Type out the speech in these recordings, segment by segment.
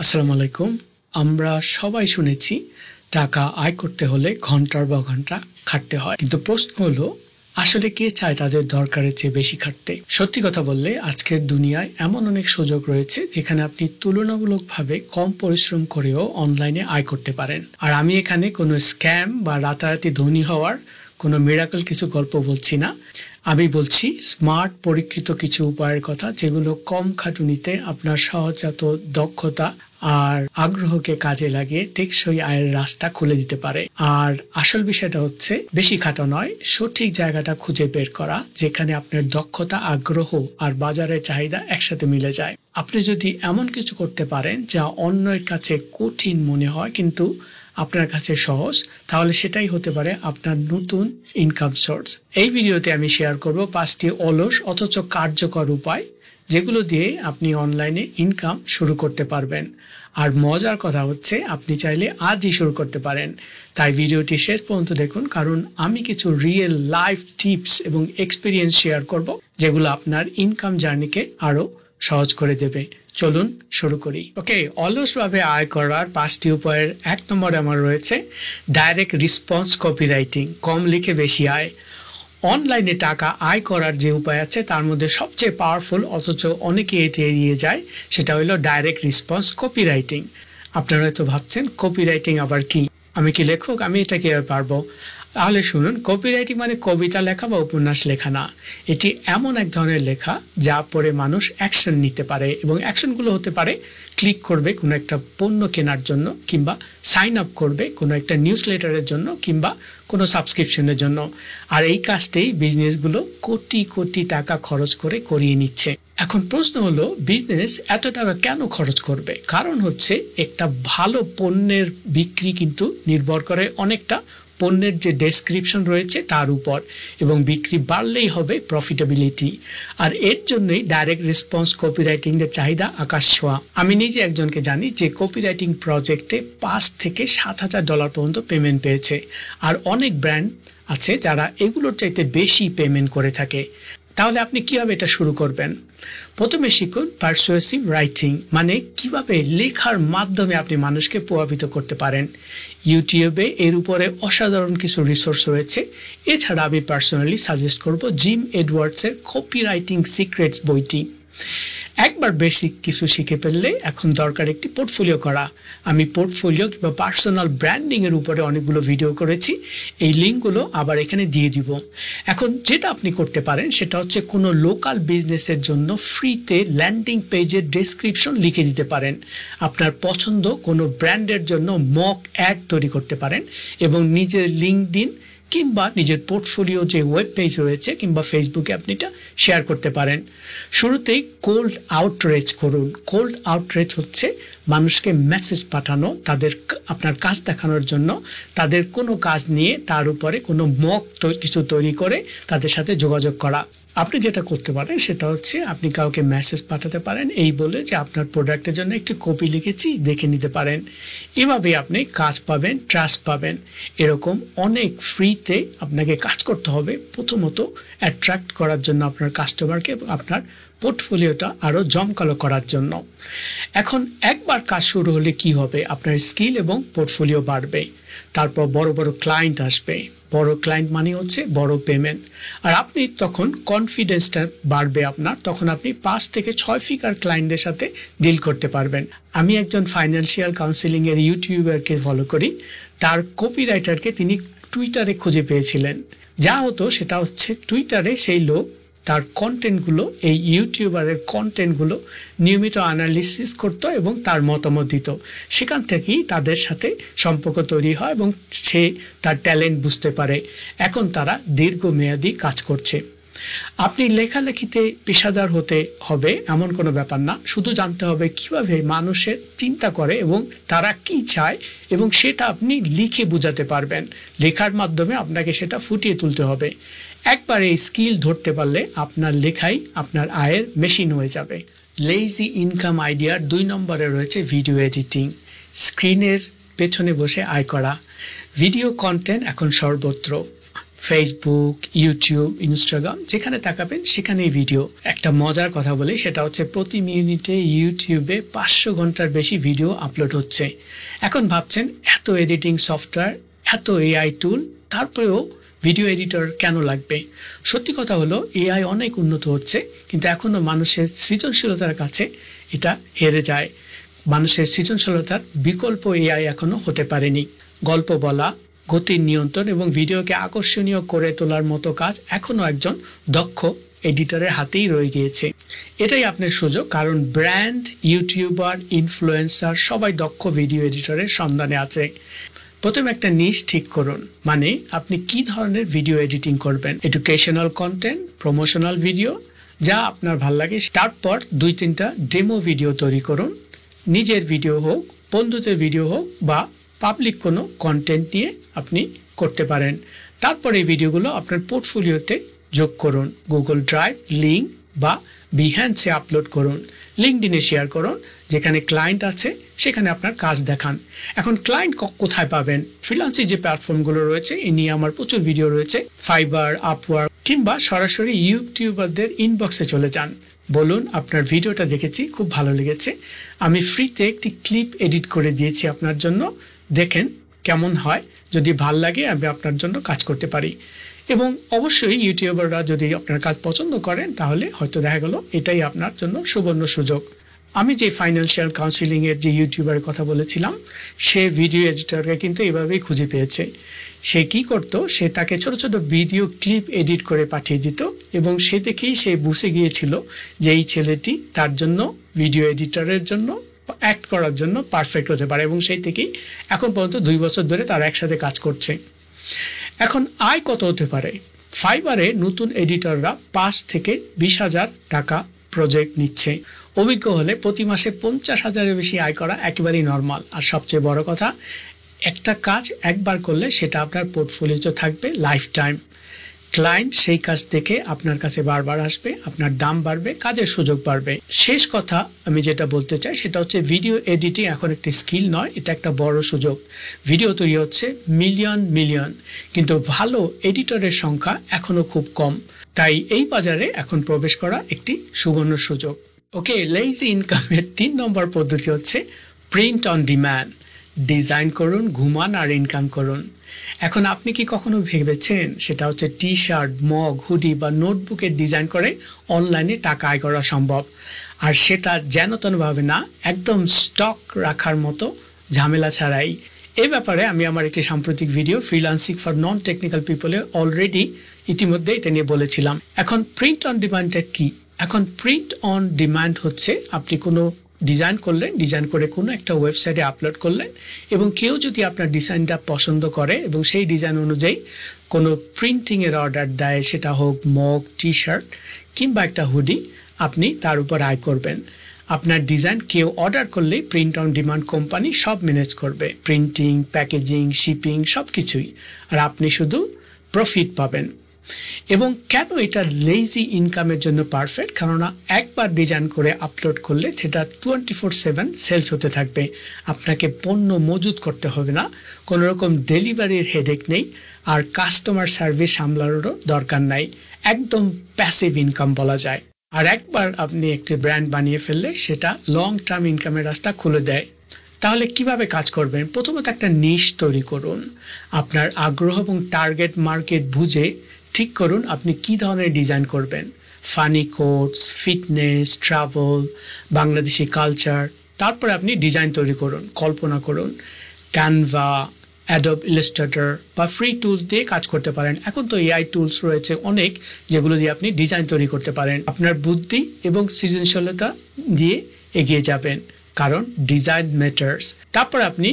আসসালামু আলাইকুম। আমরা সবাই শুনেছি টাকা আয় করতে হলে ঘন্টার পর ঘন্টা খাটতে হয়, কিন্তু প্রশ্ন হলো আসলে কে চায় তাদের দরকারের চেয়ে বেশি খাটতে? সত্যি কথা বললে আজকের দুনিয়ায় এমন অনেক সুযোগ রয়েছে যেখানে আপনি তুলনামূলকভাবে কম পরিশ্রম করেও অনলাইনে আয় করতে পারেন। আর আমি এখানে কোনো স্ক্যাম বা রাতারাতি ধনী হওয়ার কোনো মিরাকল কিছু গল্প বলছি না। আমি বলছি স্মার্ট পরীক্ষিত কিছু উপায়ের কথা, যেগুলো কম খাটুনিতে আপনার সহজাত দক্ষতা আর আগ্রহকে কাজে লাগিয়ে টেকসই আয়ের রাস্তা খুলে দিতে পারে। আর আসল বিষয়টা হচ্ছে বেশি খাটা নয়, সঠিক জায়গাটা খুঁজে বের করা যেখানে আপনার দক্ষতা, আগ্রহ আর বাজারের চাহিদা একসাথে মিলে যায়। আপনি যদি এমন কিছু করতে পারেন যা অন্যের কাছে কঠিন মনে হয় কিন্তু আপনার কাছে সহজ, তাহলে সেটাই হতে পারে আপনার নতুন ইনকাম সোর্স। এই ভিডিওতে আমি শেয়ার করব 5টি অলস অথচ কার্যকর উপায় যেগুলো দিয়ে আপনি অনলাইনে ইনকাম শুরু করতে পারবেন। আর মজার কথা হচ্ছে আপনি চাইলে আজই শুরু করতে পারেন। তাই ভিডিওটি শেষ পর্যন্ত দেখুন, কারণ আমি কিছু রিয়েল লাইফ টিপস এবং এক্সপিরিয়েন্স শেয়ার করব যেগুলো আপনার ইনকাম জার্নিকে আরো সহজ করে দেবে। চলুন শুরু করি। ওকে, অলসভাবে আয় করার 5টি উপায়ের 1 নম্বরে আমার রয়েছে ডাইরেক্ট রেসপন্স কপিরাইটিং। কম লিখে বেশি আয়। অনলাইনে টাকা আয় করার যে উপায় আছে তার মধ্যে সবচেয়ে পাওয়ারফুল অথচ অনেকে এটি এড়িয়ে যায়, সেটা হলো ডাইরেক্ট রেসপন্স কপিরাইটিং। আপনারা হয়তো ভাবছেন কপিরাইটিং আবার কি, আমি কি লেখক, আমি এটা কিভাবে পারবো? তাহলে শুনুন, কপিরাইটিং মানে কবিতা লেখা বা উপন্যাস লেখা না। এটি এমন এক ধরনের লেখা যা পড়ে মানুষ অ্যাকশন নিতে পারে, এবং অ্যাকশনগুলো হতে পারে ক্লিক করবে কোনো একটা পণ্য কেনার জন্য, কিংবা সাইন আপ করবে কোনো একটা নিউজ লেটারের জন্য, কিংবা কোনো সাবস্ক্রিপশনের জন্য। আর এই কাজটাই বিজনেসগুলো কোটি কোটি টাকা খরচ করে করিয়ে নিচ্ছে। এখন প্রশ্ন হলো, বিজনেস এত টাকা কেন খরচ করবে? কারণ হচ্ছে একটা ভালো পণ্যের বিক্রি কিন্তু নির্ভর করে অনেকটা পণ্যের যে ডেসক্রিপশন রয়েছে তার উপর, এবং বিক্রি বাড়লেই হবে প্রফিটেবিলিটি। আর এর জন্যই ডাইরেক্ট রেসপন্স কপিরাইটিং এর চাহিদা আকাশ ছোঁয়া। আমি নিজে একজনকে জানি যে কপিরাইটিং প্রজেক্টে $5,000 থেকে $7,000 পর্যন্ত পেমেন্ট পেয়েছে। আর অনেক ব্র্যান্ড আছে যারা এগুলোর চাইতে বেশি পেমেন্ট করে থাকে। তাহলে আপনি কিভাবে এটা শুরু করবেন? প্রথমে শিখুন পারসুয়েসিভ রাইটিং, মানে কিভাবে লেখার মাধ্যমে আপনি মানুষকে প্রভাবিত করতে পারেন। ইউটিউবে এর উপরে অসাধারণ কিছু রিসোর্স রয়েছে। এছাড়া আমি পার্সোনালি সাজেস্ট করব জিম এডওয়ার্ডসের কপি রাইটিং সিক্রেটস বইটি। একবার বেসিক কিছু শিখে ফেললে এখন দরকার একটি পোর্টফোলিও করা। আমি পোর্টফোলিও কিংবা পার্সোনাল ব্র্যান্ডিং এর উপরে অনেকগুলো ভিডিও করেছি, এই লিঙ্কগুলো আবার এখানে দিয়ে দিব। এখন যেটা আপনি করতে পারেন সেটা হচ্ছে কোনো লোকাল বিজনেসের জন্য ফ্রিতে ল্যান্ডিং পেজের ডেসক্রিপশন লিখে দিতে পারেন। আপনার পছন্দ কোনো ব্র্যান্ডের জন্য মক অ্যাড তৈরি করতে পারেন এবং নিজের লিঙ্কডইন কিংবা নিজের পোর্টফোলিও যে ওয়েব পেজ রয়েছে কিংবা ফেসবুকে আপনি এটা শেয়ার করতে পারেন। শুরুতেই কোল্ড আউটরিচ করুন। কোল্ড আউটরিচ হচ্ছে মানুষকে মেসেজ পাঠানো, তাদের আপনার কাজ দেখানোর জন্য, তাদের কোনো কাজ নিয়ে তার উপরে কোনো মক কিছু তৈরি করে তাদের সাথে যোগাযোগ করা। আপনি যেটা করতে পারেন সেটা হচ্ছে আপনি কাউকে মেসেজ পাঠাতে পারেন এই বলে যে আপনার প্রোডাক্টের জন্য একটি কপি লিখেছি, দেখে নিতে পারেন। এভাবে আপনি কাজ পাবেন, ট্রাস্ট পাবেন। এরকম অনেক ফ্রিতে আপনাকে কাজ করতে হবে প্রথমত অ্যাট্রাক্ট করার জন্য আপনার কাস্টমারকে, আপনার পোর্টফোলিওটা আরও জমকালো করার জন্য। এখন একবার কাজ শুরু হলে কি হবে? আপনার স্কিল এবং পোর্টফোলিও বাড়বে, তারপর বড় বড় ক্লায়েন্ট আসবে। বড় ক্লায়েন্ট মানে হচ্ছে বড় পেমেন্ট। আর আপনি তখন কনফিডেন্সটা বাড়বে আপনার, তখন আপনি 5 থেকে 6 ফিগার ক্লায়েন্টদের সাথে ডিল করতে পারবেন। আমি একজন ফাইন্যান্সিয়াল কাউন্সিলিং এর ইউটিউবারকে ফলো করি। তার কপিরাইটারকে তিনি টুইটারে খুঁজে পেয়েছিলেন। যা হতো সেটা হচ্ছে টুইটারে সেই লোক তার কন্টেন্টগুলো, এই ইউটিউবারের কন্টেন্টগুলো নিয়মিত অ্যানালিসিস করতো এবং তার মতামত দিত। সেখান থেকেই তাদের সাথে সম্পর্ক তৈরি হয় এবং সে তার ট্যালেন্ট বুঝতে পারে। এখন তারা দীর্ঘমেয়াদী কাজ করছে। আপনি লেখালেখিতে পেশাদার হতে হবে এমন কোনো ব্যাপার না, শুধু জানতে হবে কিভাবে মানুষের চিন্তা করে এবং তারা কি চায়, এবং সেটা আপনি লিখে বোঝাতে পারবেন। লেখার মাধ্যমে আপনাকে সেটা ফুটিয়ে তুলতে হবে। একবার এই স্কিল ধরতে পারলে আপনার লেখাই আপনার আয়ের মেশিন হয়ে যাবে। লেজি ইনকাম আইডিয়ার 2 নম্বরে রয়েছে ভিডিও এডিটিং। স্ক্রিনের পেছনে বসে আয় করা। ভিডিও কন্টেন্ট এখন সর্বত্র। ফেসবুক, ইউটিউব, ইনস্টাগ্রাম যেখানে তাকাবেন সেখানেই ভিডিও। একটা মজার কথা বলি, সেটা হচ্ছে প্রতি মিনিটে ইউটিউবে 500 ঘন্টার বেশি ভিডিও আপলোড হচ্ছে। এখন ভাবছেন এত এডিটিং সফটওয়্যার, এত এআই টুল, তারপরেও ভিডিও এডিটর কেন লাগবে? সত্যি কথা হলো এআই অনেক উন্নত হচ্ছে, কিন্তু এখনও মানুষের সৃজনশীলতার কাছে এটা হেরে যায়। মানুষের সৃজনশীলতার বিকল্প এআই এখনো হতে পারেনি। গল্প বলা, গতির নিয়ন্ত্রণ এবং ভিডিওকে আকর্ষণীয় করে তোলার মতো কাজ এখনো একজন দক্ষ এডিটরের হাতেই রয়ে গিয়েছে। এটাই আপনার সুযোগ, কারণ ব্র্যান্ড, ইউটিউবার, ইনফ্লুয়েন্সার সবাই দক্ষ ভিডিও এডিটরের সন্ধানে আছে। প্রথমে একটা নিশ ঠিক করুন, মানে আপনি কি ধরনের ভিডিও এডিটিং করবেন। এডুকেশনাল কন্টেন্ট, প্রমোশনাল ভিডিও, যা আপনার ভাল লাগে। তারপর 2-3টা ডেমো ভিডিও তৈরি করুন। নিজের ভিডিও হোক, বন্ধুদের ভিডিও হোক বা পাবলিক কোনো কন্টেন্ট নিয়ে আপনি করতে পারেন। তারপর এই ভিডিওগুলো আপনার পোর্টফোলিওতে যোগ করুন। গুগল ড্রাইভ, লিঙ্ক বা বিহ্যান্সে আপলোড করুন। লিঙ্কডইনে শেয়ার করুন, যেখানে ক্লায়েন্ট আছে সেখানে আপনার কাজ দেখান। এখন ক্লায়েন্ট কোথায় পাবেন? ফ্রিল্যান্সিং যে প্ল্যাটফর্মগুলো রয়েছে এ নিয়ে আমার প্রচুর ভিডিও রয়েছে। ফাইবার, আপওয়ার্ক কিংবা সরাসরি ইউটিউবারদের ইনবক্সে চলে যান, বলুন আপনার ভিডিওটা দেখেছি, খুব ভালো লেগেছে, আমি ফ্রিতে একটি ক্লিপ এডিট করে দিয়েছি আপনার জন্য, দেখেন কেমন হয়, যদি ভাল লাগে আমি আপনার জন্য কাজ করতে পারি। এবং অবশ্যই ইউটিউবাররা যদি আপনার কাজ পছন্দ করেন তাহলে হয়তো দেখা গেল এটাই আপনার জন্য সুবর্ণ সুযোগ। আমি যে ফাইন্যান্সিয়াল কাউন্সিলিংয়ের যে ইউটিউবারের কথা বলেছিলাম, সে ভিডিও এডিটরকে কিন্তু এভাবেই খুঁজে পেয়েছে। সে কি করত, সে তাকে ছোট ছোট ভিডিও ক্লিপ এডিট করে পাঠিয়ে দিত এবং সে দেখেই সে বুঝে গিয়েছিল যে এই ছেলেটি তার জন্য ভিডিও এডিটরের জন্য অ্যাক্ট করার জন্য পারফেক্ট হতে পারে, এবং সেই থেকেই এখন পর্যন্ত 2 বছর ধরে তারা একসাথে কাজ করছে। এখন আয় কত হতে পারে? ফাইবারে নতুন এডিটররা 5 থেকে 20,000 টাকা প্রজেক্ট নিচ্ছে। অভিজ্ঞ হলে প্রতি মাসে 50,000-এর বেশি আয় করা একেবারেই নর্মাল। আর সবচেয়ে বড় কথা, একটা কাজ একবার করলে সেটা আপনার পোর্টফোলিওতে থাকবে লাইফ টাইম। ক্লায়েন্ট সেই কাজ দেখে আপনার কাছে বারবার আসবে, আপনার দাম বাড়বে, কাজের সুযোগ বাড়বে। শেষ কথা আমি যেটা বলতে চাই সেটা হচ্ছে ভিডিও এডিটিং এখন একটি স্কিল নয়, এটা একটা বড় সুযোগ। ভিডিও তৈরি হচ্ছে মিলিয়ন, কিন্তু ভালো এডিটরের সংখ্যা এখনো খুব কম। তাই এই বাজারে এখন প্রবেশ করা একটি সুবর্ণ সুযোগ। ওকে, লেজি ইনকামের 3 নম্বর পদ্ধতি হচ্ছে প্রিন্ট অন ডিম্যান্ড। ডিজাইন করুন, ঘুমান আর ইনকাম করুন। এখন আপনি কি কখনো ভেবেছেন সেটা হচ্ছে টি-শার্ট, মগ, হুডি বা নোটবুকের ডিজাইন করে অনলাইনে টাকা আয় করা সম্ভব? আর সেটা যেন তেনভাবে না, একদম স্টক রাখার মতো ঝামেলা ছাড়াই। এই ব্যাপারে আমি আমার একটি সাম্প্রতিক video freelancing for non technical পিপলে অলরেডি ইতিমধ্যে এটা নিয়ে বলেছিলাম। এখন প্রিন্ট অন ডিমান্ডটা কি? এখন প্রিন্ট অন ডিমান্ড হচ্ছে আপনি কোনো ডিজাইন করলেন, ডিজাইন করে কোনো একটা ওয়েবসাইটে আপলোড করলেন, এবং কেউ যদি আপনার ডিজাইনটা পছন্দ করে এবং সেই ডিজাইন অনুযায়ী কোনো প্রিন্টিংয়ের অর্ডার দেয়, সেটা হোক মগ, টি-শার্ট কিংবা একটা হুডি, আপনি তার উপর আয় করবেন। আপনার ডিজাইন কেউ অর্ডার করলেই প্রিন্ট অন ডিমান্ড কোম্পানি সব ম্যানেজ করবে, প্রিন্টিং, প্যাকেজিং, শিপিং সব কিছুই, আর আপনি শুধু প্রফিট পাবেন। এবং কেন এটা লেজি ইনকামের জন্য পারফেক্ট? কেননা একবার ডিজাইন করে আপলোড করলে সেটা 24/7 সেলস হতে থাকবে। আপনাকে পণ্য মজুত করতে হবে না, কোনো রকম ডেলিভারির হেডেক নেই, আর কাস্টমার সার্ভিস সামলানোরও দরকার নাই। একদম প্যাসিভ ইনকাম বলা যায়। আর একবার আপনি একটি ব্র্যান্ড বানিয়ে ফেললে সেটা লং টার্ম ইনকামের রাস্তা খুলে দেয়। তাহলে কিভাবে কাজ করবেন? প্রথমত একটা নিশ তৈরি করুন। আপনার আগ্রহ এবং টার্গেট মার্কেট বুঝে ঠিক করুন আপনি কি ধরনের ডিজাইন করবেন। Funny quotes, fitness, travel, Bangladeshi culture. তারপরে আপনি ডিজাইন তৈরি করুন, কল্পনা করুন। ক্যানভা, অ্যাডোব ইলাস্ট্রেটর বা ফ্রি টুলস দিয়ে কাজ করতে পারেন। এখন তো এআই টুলস রয়েছে অনেক, যেগুলো দিয়ে আপনি ডিজাইন তৈরি করতে পারেন। আপনার বুদ্ধি এবং সৃজনশীলতা দিয়ে এগিয়ে যাবেন, কারণ ডিজাইন ম্যাটার্স। তারপর আপনি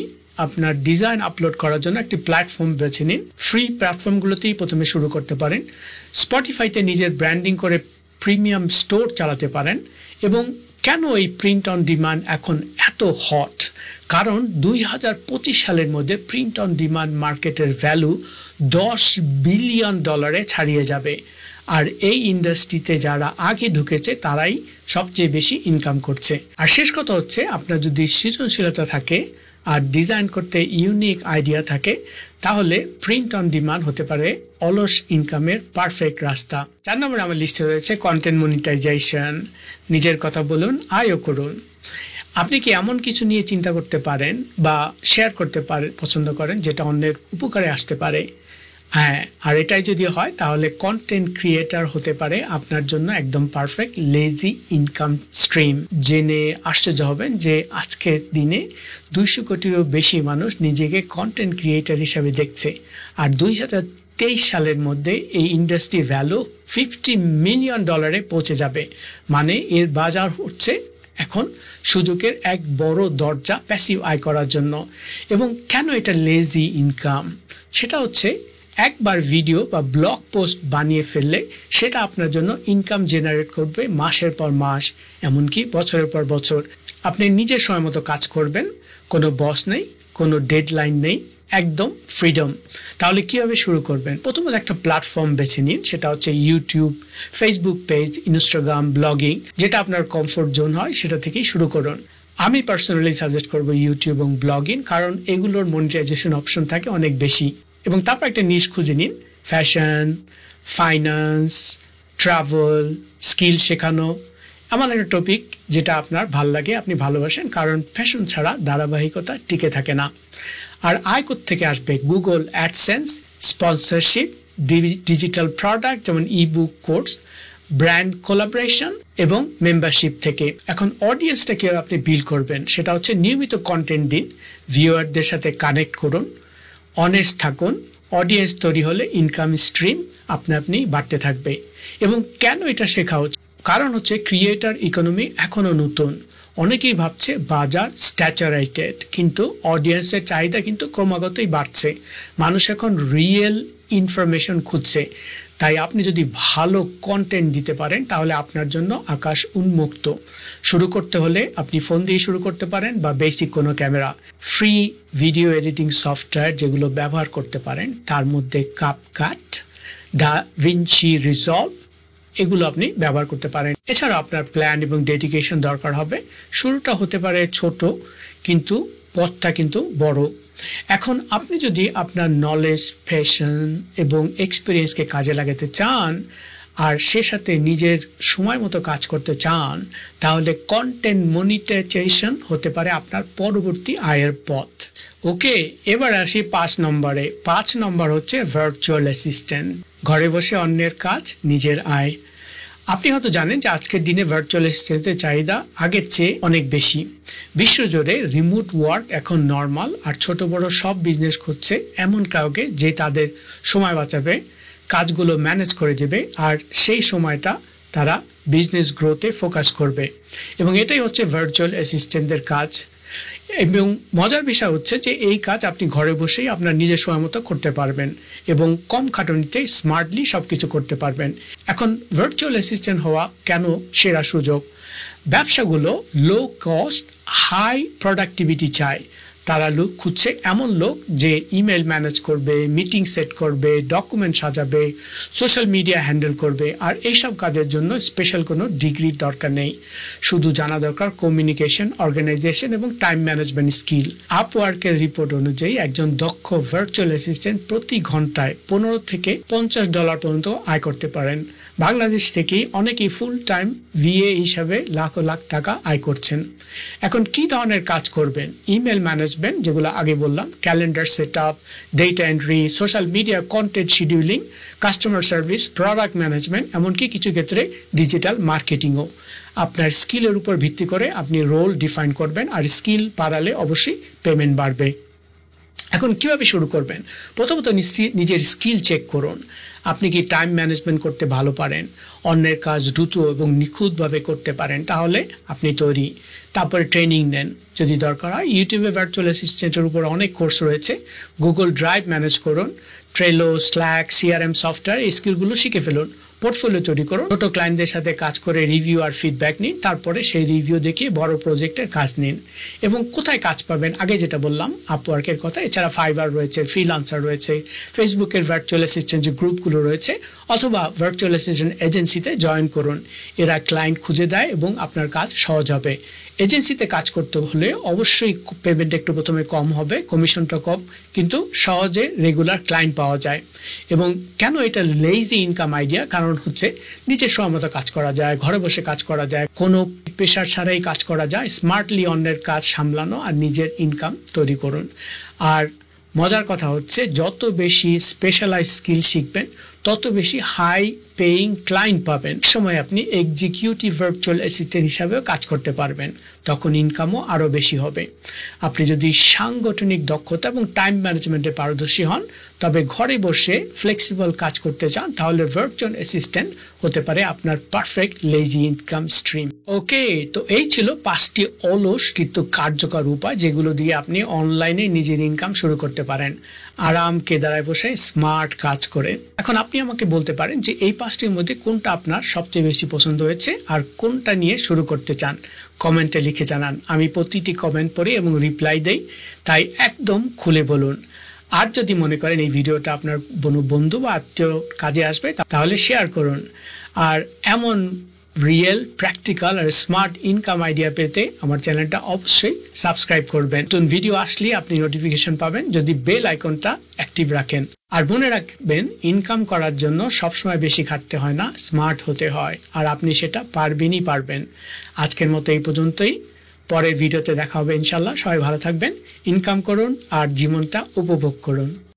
আপনার ডিজাইন আপলোড করার জন্য একটি প্ল্যাটফর্ম বেছে নিন। ফ্রি প্ল্যাটফর্মগুলোতেই প্রথমে শুরু করতে পারেন। স্পটিফাইতে নিজের ব্র্যান্ডিং করে প্রিমিয়াম স্টোর চালাতে পারেন। এবং কেন এই প্রিন্ট অন ডিমান্ড এখন এত হট? কারণ 2025 সালের মধ্যে প্রিন্ট অন ডিমান্ড মার্কেটের ভ্যালু $10 বিলিয়ন ছাড়িয়ে যাবে। আর এই ইন্ডাস্ট্রিতে যারা আগে ঢুকেছে তারাই সবচেয়ে বেশি ইনকাম করছে। আর শেষ কথা হচ্ছে, আপনার যদি সৃজনশীলতা থাকে আর ডিজাইন করতে ইউনিক আইডিয়া থাকে, তাহলে প্রিন্ট অন ডিমান্ড হতে পারে অলস ইনকামের পারফেক্ট রাস্তা। 4 নম্বরে আমার লিস্টে রয়েছে কন্টেন্ট মনিটাইজেশন। নিজের কথা বলুন, আয়ও করুন। আপনি কি এমন কিছু নিয়ে চিন্তা করতে পারেন বা শেয়ার করতে পছন্দ করেন যেটা অন্যের উপকারে আসতে পারে? হ্যাঁ, আর এটাই যদি হয় তাহলে কন্টেন্ট ক্রিয়েটার হতে পারে আপনার জন্য একদম পারফেক্ট লেজি ইনকাম স্ট্রিম। জেনে আশ্চর্য হবেন যে আজকের দিনে 200 কোটিরও বেশি মানুষ নিজেকে কন্টেন্ট ক্রিয়েটার হিসাবে দেখছে। আর 2023 সালের মধ্যে এই ইন্ডাস্ট্রি ভ্যালু $50 মিলিয়ন পৌঁছে যাবে। মানে এর বাজার হচ্ছে এখন সুযোগের এক বড় দরজা প্যাসিভ আয় করার জন্য। এবং কেন এটা লেজি ইনকাম? সেটা হচ্ছে একবার ভিডিও বা ব্লগ পোস্ট বানিয়ে ফেললে সেটা আপনার জন্য ইনকাম জেনারেট করবে মাসের পর মাস, এমনকি বছরের পর বছর। আপনি নিজের সময় মতো কাজ করবেন, কোনো বস নেই, কোনো ডেডলাইন নেই, একদম ফ্রিডম। তাহলে কীভাবে শুরু করবেন? প্রথমত একটা প্ল্যাটফর্ম বেছে নিন, সেটা হচ্ছে YouTube, Facebook page, Instagram, blogging, যেটা আপনার কমফোর্ট জোন হয় সেটা থেকেই শুরু করুন। আমি পার্সোনালি সাজেস্ট করবো ইউটিউব এবং ব্লগিং, কারণ এগুলোর মনিটাইজেশন অপশন থাকে অনেক বেশি। এবং তারপর একটা নিশ খুঁজে নিন, ফ্যাশন, ফাইন্যান্স, ট্রাভেল, স্কিল শেখানো, এমন একটা টপিক যেটা আপনার ভাল লাগে, আপনি ভালোবাসেন, কারণ ফ্যাশন ছাড়া ধারাবাহিকতা টিকে থাকে না। আর আয় থেকে আসবে Google AdSense, sponsorship, digital product যেমন ইবুক কোর্স, ব্র্যান্ড কোলাবোরেশন এবং মেম্বারশিপ থেকে। এখন অডিয়েন্সটা কীভাবে আপনি বিল্ড করবেন? সেটা হচ্ছে নিয়মিত কন্টেন্ট দিন, ভিউয়ারদের সাথে কানেক্ট করুন, অনেস্ট থাকুন। অডিয়েন্স তৈরি হলে ইনকাম স্ট্রিম আপনি বাড়তে থাকবে। এবং কেন এটা শেখা হচ্ছে? কারণ হচ্ছে ক্রিয়েটার ইকোনমি এখনও নতুন। অনেকেই ভাবছে বাজার স্ট্যাচারেটেড, কিন্তু অডিয়েন্সের চাহিদা কিন্তু ক্রমাগতই বাড়ছে। মানুষ এখন রিয়েল ইনফরমেশন খুঁজছে। তাই আপনি যদি ভালো কন্টেন্ট দিতে পারেন তাহলে আপনার জন্য আকাশ উন্মুক্ত। শুরু করতে হলে আপনি ফোন দিয়ে শুরু করতে পারেন বা বেসিক কোনো camera, free video editing software যেগুলো ব্যবহার করতে পারেন, তার মধ্যে কাপকাট, ডাভিঞ্চি রিজলভ, এগুলো আপনি ব্যবহার করতে পারেন। এছাড়া আপনার প্ল্যান এবং ডেডিকেশন দরকার হবে। শুরুটা হতে পারে ছোট, কিন্তু পথটা কিন্তু বড়। এখন আপনি যদি আপনার নলেজ, প্যাশন এবং এক্সপিরিয়েন্সকে কাজে লাগাতে চান আর সে সাথে নিজের সময় মতো কাজ করতে চান, তাহলে কন্টেন্ট মনিটাইজেশন হতে পারে আপনার পরবর্তী আয়ের পথ। ওকে, এবার আসি 5 নম্বরে। 5 নম্বর হচ্ছে ভার্চুয়াল অ্যাসিস্ট্যান্ট। ঘরে বসে অন্যের কাজ, নিজের আয়। আপনি হয়তো জানেন যে আজকের দিনে ভার্চুয়াল অ্যাসিস্ট্যান্টের চাহিদা আগের চেয়ে অনেক বেশি। বিশ্বজুড়ে রিমোট ওয়ার্ক এখন নর্মাল, আর ছোট বড় সব বিজনেস খুঁজছে এমন কাউকে যে তাদের সময় বাঁচাবে, কাজগুলো ম্যানেজ করে দেবে, আর সেই সময়টা তারা বিজনেস গ্রোথে ফোকাস করবে। এবং এটাই হচ্ছে ভার্চুয়াল অ্যাসিস্ট্যান্টদের কাজ। এবং মজার বিষয় হচ্ছে যে এই কাজ আপনি ঘরে বসেই আপনার নিজের সময় মতো করতে পারবেন এবং কম খাটুনিতে স্মার্টলি সব কিছু করতে পারবেন। এখন ভার্চুয়াল অ্যাসিস্ট্যান্ট হওয়া কেন সেরা সুযোগ? ব্যবসাগুলো লো কস্ট হাই প্রোডাক্টিভিটি চায়। তারা লোক খুঁজছে, এমন লোক যে ইমেল ম্যানেজ করবে, মিটিং সেট করবে, ডকুমেন্ট সাজাবে, সোশ্যাল মিডিয়া হ্যান্ডেল করবে। আর এইসব কাজের জন্য স্পেশাল কোনো ডিগ্রির দরকার নেই, শুধু জানা দরকার কমিউনিকেশন, অর্গানাইজেশন এবং টাইম ম্যানেজমেন্ট স্কিল। আপওয়ার্কের রিপোর্ট অনুযায়ী একজন দক্ষ ভার্চুয়াল অ্যাসিস্ট্যান্ট প্রতি ঘন্টায় $15 থেকে $50 পর্যন্ত আয় করতে পারেন। বাংলাদেশ থেকেই অনেকেই ফুল টাইম ভিএ হিসাবে লাখ লাখ টাকা আয় করছেন। এখন কি ধরনের কাজ করবেন? ইমেল ম্যানেজমেন্ট, যেগুলো আগে বললাম, calendar set up, data entry, social media content scheduling, customer service, product management, এমনকি কিছু ক্ষেত্রে ডিজিটাল মার্কেটিংও। আপনার স্কিলের উপর ভিত্তি করে আপনি রোল ডিফাইন করবেন, আর স্কিল বাড়ালে অবশ্যই পেমেন্ট বাড়বে। এখন কিভাবে শুরু করবেন? প্রথমত নিজের স্কিল চেক করুন। আপনি কি টাইম ম্যানেজমেন্ট করতে ভালো পারেন, অন্যের কাজ দ্রুত এবং নিখুঁতভাবে করতে পারেন, তাহলে আপনি তৈরি। তারপরে ট্রেনিং নেন যদি দরকার হয়। ইউটিউবে ভার্চুয়াল অ্যাসিস্ট্যান্টের উপর অনেক কোর্স রয়েছে। গুগল ড্রাইভ ম্যানেজ করুন, ট্রেলো, স্ল্যাক, সিআরএম সফটওয়্যার, এই স্কিলগুলো শিখে ফেলুন। পোর্টফোলিও তৈরি করুন, ছোট ক্লায়েন্টদের সাথে কাজ করে রিভিউ আর ফিডব্যাক নিন, তারপরে সেই রিভিউ দেখিয়ে বড় প্রজেক্টের কাজ নিন। এবং কোথায় কাজ পাবেন, আগে যেটা বললাম আপওয়ার্কের কথা, এছাড়া ফাইবার রয়েছে, ফ্রিল্যান্সার রয়েছে, ফেসবুকের ভার্চুয়াল অ্যাসিস্ট্যান্ট যে গ্রুপগুলো রয়েছে, অথবা ভার্চুয়াল অ্যাসিস্ট্যান্ট এজেন্সিতে জয়েন করুন। এরা ক্লায়েন্ট খুঁজে দেয় এবং আপনার কাজ সহজ হবে। এজেন্সিতে কাজ করতে হলে অবশ্যই পেমেন্ট একটু প্রথমে কম হবে, কমিশনটা কম, কিন্তু সহজে রেগুলার ক্লায়েন্ট পাওয়া যায়। এবং কেন এটা লেজি ইনকাম আইডিয়া, কারণ হচ্ছে নিজের সময় মতো কাজ করা যায়, ঘরে বসে কাজ করা যায়, কোনো প্রেশার ছাড়াই কাজ করা যায়, স্মার্টলি অন্যের কাজ সামলানো আর নিজের ইনকাম তৈরি করুন। আর মজার কথা হচ্ছে যত বেশি স্পেশালাইজ স্কিল শিখবেন তত বেশি হাই পেইং ক্লায়েন্ট পাবেন। সময় আপনি এক্সিকিউটিভ ভার্চুয়াল অ্যাসিস্ট্যান্ট হিসাবেও কাজ করতে পারবেন, তখন ইনকামও আরও বেশি হবে। আপনি যদি সাংগঠনিক দক্ষতা এবং টাইম ম্যানেজমেন্টে পারদর্শী হন, তবে ঘরে বসে ফ্লেক্সিবল কাজ করতে চান, তাহলে ভার্চুয়াল অ্যাসিস্ট্যান্ট হতে পারে আপনার পারফেক্ট লেজি ইনকাম স্ট্রিম। ওকে, তো এই ছিল 5টি অলস কিন্তু কার্যকর উপায় যেগুলো দিয়ে আপনি অনলাইনে নিজের ইনকাম শুরু করতে পারেন, আরাম কেদারায় বসে স্মার্ট কাজ করে। এখন আপনি আমাকে বলতে পারেন যে এই 5টির মধ্যে কোনটা আপনার সবচেয়ে বেশি পছন্দ হয়েছে আর কোনটা নিয়ে শুরু করতে চান, কমেন্টে লিখে জানান। আমি প্রতিটি কমেন্ট পড়ি এবং রিপ্লাই দেই, তাই একদম খুলে বলুন। আর যদি মনে করেন এই ভিডিওটা আপনার বন্ধু বা আত্মীয় কাজে আসবে, তাহলে শেয়ার করুন। আর এমন রিয়েল, প্র্যাকটিক্যাল আর স্মার্ট ইনকাম আইডিয়া পেতে আমার চ্যানেলটা অবশ্যই সাবস্ক্রাইব করবেন। নতুন ভিডিও আসলে আপনি নোটিফিকেশন পাবেন যদি বেল আইকনটা অ্যাক্টিভ রাখেন। আর মনে রাখবেন, ইনকাম করার জন্য সবসময় বেশি খাটতে হয় না, স্মার্ট হতে হয়, আর আপনি সেটা পারবেন। আজকের মতো এই পর্যন্তই, পরের ভিডিওতে দেখা হবে ইনশাল্লাহ। সবাই ভালো থাকবেন, ইনকাম করুন আর জীবনটা উপভোগ করুন।